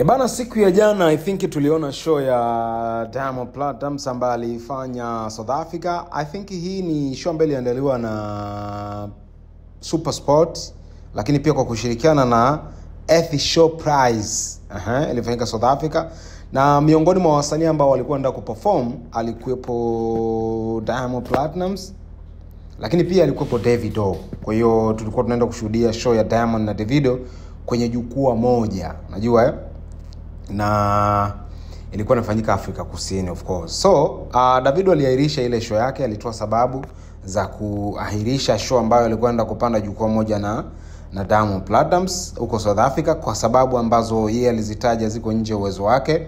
Bana, siku ya jana I think tuliona show ya Diamond Platnumz ambaye alifanya South Africa. I think hii ni show ambayo iliandaliwa na Super Sport, lakini pia kwa kushirikiana na Ethi Show Prize. Ilifanyika South Africa, na miongoni mwa wasanii ambao walikuwa ndio kuperform alikuwepo Diamond Platnumz, lakini pia alikuwepo Davido. Kwa hiyo tulikuwa tunaenda kushuhudia show ya Diamond na Davido kwenye jukwaa moja, unajua na ilikuwa inafanyika Afrika Kusini of course. So Davido aliahirisha ile show yake, alitoa sababu za kuahirisha show ambayo alikuwa anaenda kupanda jukwaa moja na Diamond Platnumz huko South Africa, kwa sababu ambazo yeye alizitaja ziko nje uwezo wake,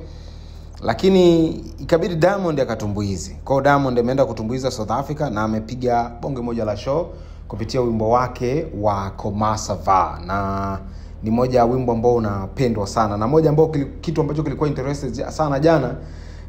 lakini ikabidi Diamond akatumbuize. Kwa hiyo Diamond ameenda kutumbuiza South Africa na amepiga bonge moja la show kupitia wimbo wake wa Komasava, na ni moja ya wimbo ambao unapendwa sana, na moja ambao kitu ambacho kilikuwa interested sana jana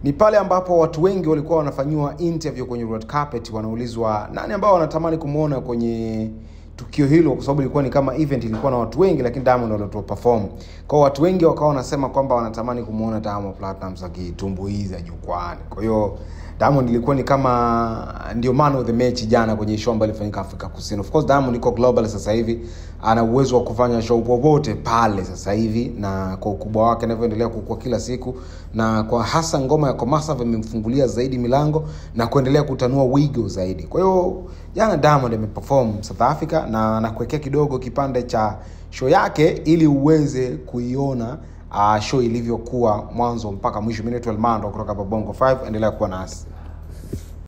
ni pale ambapo watu wengi walikuwa wanafanywa interview kwenye red carpet, wanaulizwa nani ambao wanatamani kumuona kwenye tukio hilo, kwa sababu ilikuwa ni kama event, ilikuwa na watu wengi, lakini Diamond alitoa perform. Kwa hiyo watu wengi wakawa wanasema kwamba wanatamani kumuona Diamond Platnumz akitumbuiza jukwani. Kwa hiyo Diamond ilikuwa ni kama ndio man of the match jana kwenye show ambayo ilifanyika Afrika Kusini. Of course Diamond iko global sasa hivi, ana uwezo wa kufanya show popote pale sasa hivi, na kwa ukubwa wake anavyoendelea kukua kila siku, na kwa hasa ngoma ya Komasava imemfungulia zaidi milango na kuendelea kutanua wigo zaidi. Kwa hiyo jana Diamond ameperform South Africa, na nakuwekea kidogo kipande cha show yake ili uweze kuiona show ilivyokuwa mwanzo mpaka mwisho. Mimi ni Elmando kutoka Bongo 5, endelea kuwa nasi.